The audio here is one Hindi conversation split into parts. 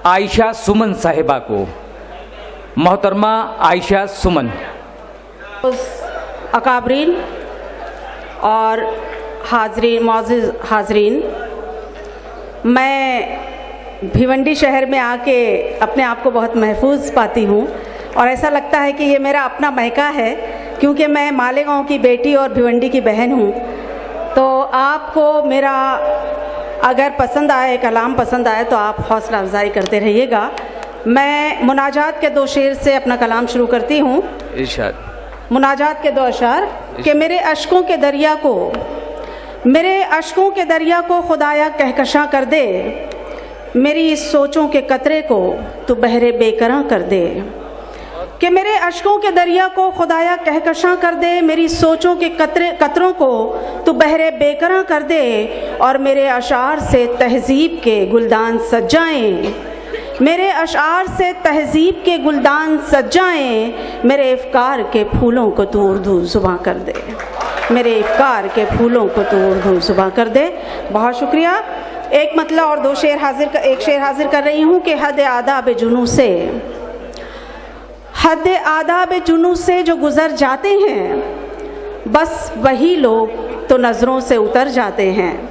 आयशा सुमन साहिबा को। मोहतरमा आयशा सुमन। अकाबरीन और हाजरीन, मुअज़्ज़िज़ हाजरीन, मैं भिवंडी शहर में आके अपने आप को बहुत महफूज पाती हूँ और ऐसा लगता है कि ये मेरा अपना मैका है, क्योंकि मैं मालेगांव की बेटी और भिवंडी की बहन हूँ। तो आपको मेरा अगर पसंद आए, कलाम पसंद आए, तो आप हौसला अफजाई करते रहिएगा। मैं मुनाजात के 2 शेर से अपना कलाम शुरू करती हूँ। इरशाद। मुनाजात के 2 अशआर कि मेरे अश्कों के दरिया को खुदाया कहकशां कर दे, मेरी इस सोचों के कतरे को तू बहरे बेकरां कर दे। कि मेरे अश्कों के दरिया को खुदाया कहकशां कर दे, मेरी सोचों के कतरों को तू बहरे बेकरां कर दे, और मेरे अशार से तहजीब के गुलदान सजाएं, मेरे अशार से तहजीब के गुलदान सजाएं, मेरे इफ्कार के फूलों को तू उर्दू ज़ुबां कर दे, मेरे इफ्कार के फूलों को तू उर्दू ज़ुबां कर दे। बहुत शुक्रिया। एक मतलब और 2 शेर एक शेर हाजिर कर रही हूँ कि हद आदाब जुनू से जो गुज़र जाते हैं, बस वही लोग तो नज़रों से उतर जाते हैं।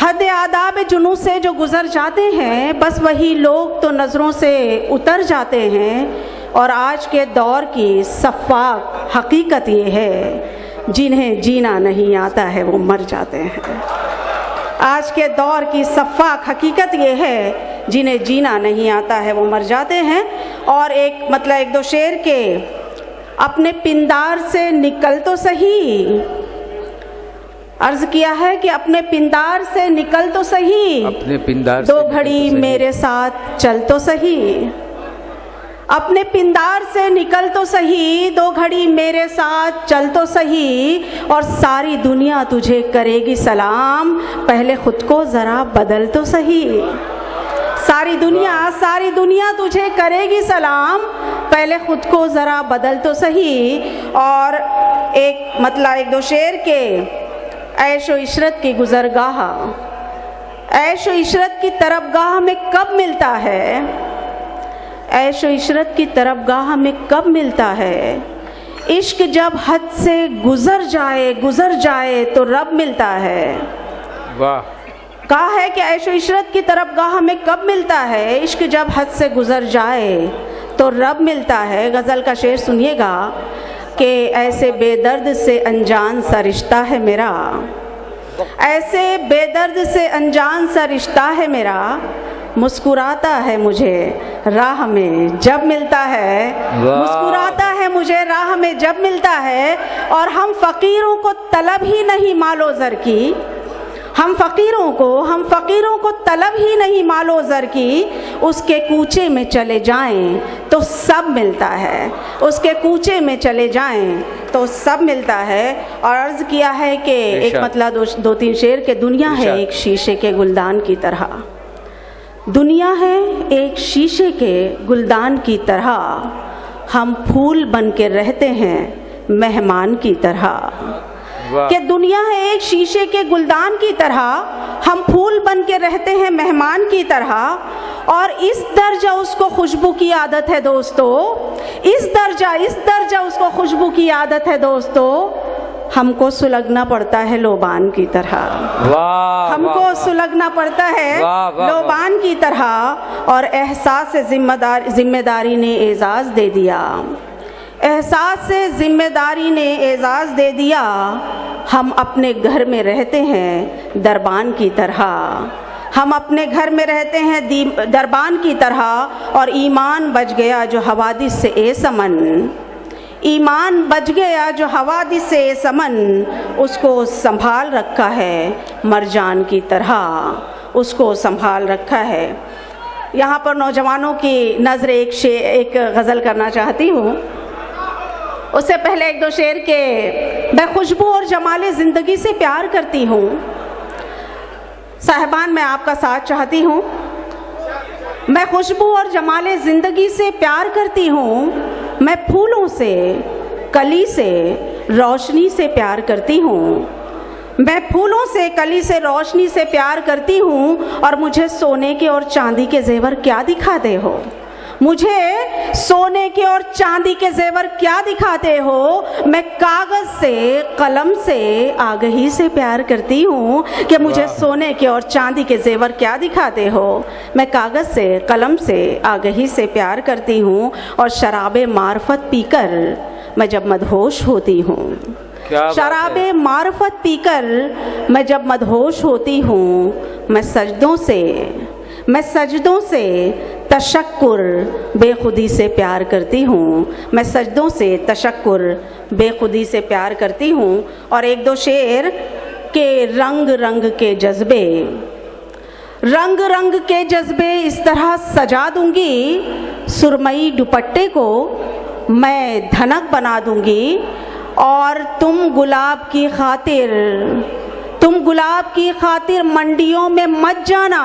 हद आदाब जुनू से जो गुज़र जाते हैं, बस वही लोग तो नज़रों से उतर जाते हैं। और आज के दौर की सफ़ाक हकीकत ये है, जिन्हें जीना नहीं आता है वो मर जाते हैं। आज के दौर की सफ़ाक हकीकत ये है, जिन्हें जीना नहीं आता है वो मर जाते हैं। और एक मतलब 1-2 शेर के अपने पिंदार से निकल तो सही, अर्ज किया है कि अपने पिंदार से निकल तो सही, अपने पिंदार 2 घड़ी मेरे साथ चल तो सही, अपने पिंदार से निकल तो सही, 2 घड़ी मेरे साथ चल तो सही, और सारी दुनिया तुझे करेगी सलाम, पहले खुद को ज़रा बदल तो सही। सारी दुनिया तुझे करेगी सलाम, पहले खुद को ज़रा बदल तो सही। और एक मतलब 1-2 शेर के ऐशो इशरत की गुज़रगाह, ऐशो इशरत की तरफगाह में कब मिलता है, ऐशो इशरत की तरफगाह में कब मिलता है, इश्क जब हद से गुज़र जाए तो रब मिलता है। वाह। कहा है कि ऐशो इशरत की तरफगाह में कब मिलता है, इश्क जब हद से गुज़र जाए तो रब मिलता है। गज़ल का शेर सुनिएगा कि ऐसे बेदर्द से अनजान सा रिश्ता है मेरा, ऐसे बेदर्द से अनजान सा रिश्ता है मेरा, मुस्कुराता है मुझे राह में जब मिलता है, मुस्कुराता है मुझे राह में जब मिलता है। और हम फ़कीरों को तलब ही नहीं मालो ज़र की, हम फ़कीरों को तलब ही नहीं मालो ज़र की, उसके कूचे में चले जाएं तो सब मिलता है, उसके कूचे में चले जाएं तो सब मिलता है। और अर्ज़ किया है कि एक मतलब 2-3 शेर के दुनिया है एक शीशे के गुलदान की तरह, दुनिया है एक शीशे के गुलदान की तरह, हम फूल बन के रहते हैं मेहमान की तरह। कि दुनिया है एक शीशे के गुलदान की तरह, हम फूल बन के रहते हैं मेहमान की तरह। और इस दर्जा उसको खुशबू की आदत है दोस्तों, इस दर्जा उसको खुशबू की आदत है दोस्तों, हमको सुलगना पड़ता है लोबान की तरह, हमको सुलगना पड़ता है लोबान की तरह। और एहसास जिम्मेदारी ने एजाज़ दे दिया, एहसास से जिम्मेदारी ने एजाज़ दे दिया, हम अपने घर में रहते हैं दरबान की तरह, हम अपने घर में रहते हैं दरबान की तरह। और ईमान बच गया जो हवादिस से ए समन, ईमान बच गया जो हवादिस से ए समन, उसको संभाल रखा है मरजान की तरह, उसको संभाल रखा है। यहाँ पर नौजवानों की नज़र एक गज़ल करना चाहती हूँ। उससे पहले 1-2 शेर के, मैं खुशबू और जमाले ज़िंदगी से प्यार करती हूँ, साहिबान मैं आपका साथ चाहती हूँ। मैं खुशबू और जमाले ज़िंदगी से प्यार करती हूँ, मैं फूलों से, कली से, रोशनी से प्यार करती हूँ, मैं फूलों से, कली से, रोशनी से प्यार करती हूँ और मुझे सोने के और चांदी के जेवर क्या दिखाते हो? मुझे सोने के और चांदी के जेवर क्या दिखाते हो? मैं कागज से, कलम से, आगही से प्यार करती हूँ कि मुझे सोने के और चांदी के जेवर क्या दिखाते हो? मैं कागज से, कलम से, आगही से प्यार करती हूँ और शराबे मार्फत पीकर मैं जब मदहोश होती हूँ, शराबे मार्फत पीकर मैं जब मदहोश होती हूँ, मैं सजदों से तशक्कुर बेखुदी से प्यार करती हूँ, मैं सजदों से तशक्कुर बेखुदी से प्यार करती हूँ। और एक दो शेर के रंग रंग के जज्बे इस तरह सजा दूंगी, सुरमई दुपट्टे को मैं धनक बना दूंगी और तुम गुलाब की खातिर मंडियों में मत जाना,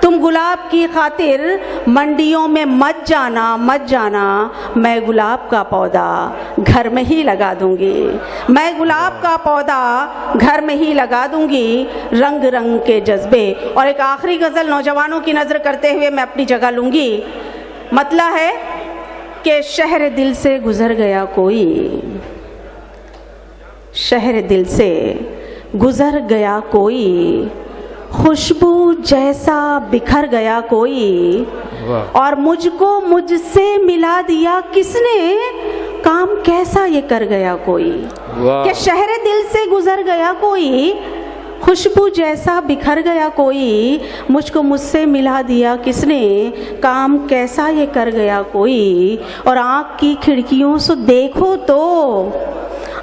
तुम गुलाब की खातिर मंडियों में मत जाना, मैं गुलाब का पौधा घर में ही लगा दूंगी, मैं गुलाब का पौधा घर में ही लगा दूंगी। रंग रंग के जज्बे। और एक आखिरी गज़ल नौजवानों की नज़र करते हुए मैं अपनी जगह लूँगी। मतलब है कि शहर दिल से गुज़र गया कोई, शहर दिल से गुज़र गया कोई, खुशबू जैसा बिखर गया कोई, और मुझको मुझसे मिला दिया किसने, काम कैसा ये कर गया कोई। कि शहर दिल से गुज़र गया कोई, खुशबू जैसा बिखर गया कोई, मुझको मुझसे मिला दिया किसने, काम कैसा ये कर गया कोई। और आँख की खिड़कियों से देखो तो,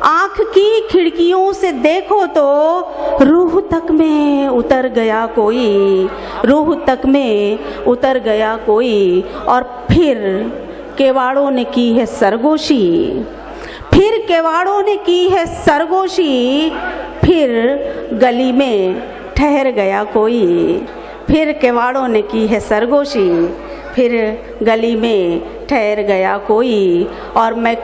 आँख की खिड़कियों से देखो तो रूह तक में उतर गया कोई, रूह तक में उतर गया कोई। और फिर केवाड़ों ने की है सरगोशी, फिर केवाड़ों ने की है सरगोशी, फिर गली में ठहर गया कोई, फिर केवाड़ों ने की है सरगोशी, फिर गली में ठहर गया कोई। और मैं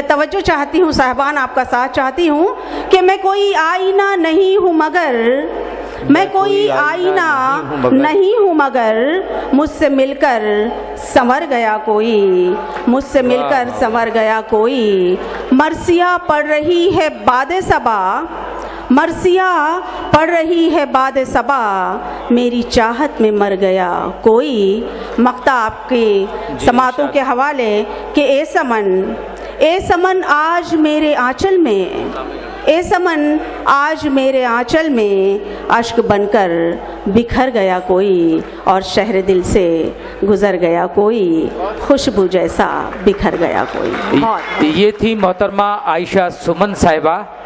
तवज्जो चाहती हूँ साहबान, आपका साथ चाहती हूँ कि मैं कोई आईना नहीं हूँ मगर, मैं कोई आईना नहीं हूँ मगर मुझसे मिलकर संवर गया कोई, मुझसे मिलकर संवर गया कोई। मरसिया पड़ रही है बादे सबा, मरसिया पड़ रही है बाद सबा, मेरी चाहत में मर गया कोई। मक्ता आपके समातों के हवाले कि ए समन आज मेरे आंचल में, ए समन आज मेरे आंचल में अश्क बनकर बिखर गया कोई, और शहर दिल से गुज़र गया कोई, खुशबू जैसा बिखर गया कोई। ये थी मोहतरमा आयशा सुमन साहिबा।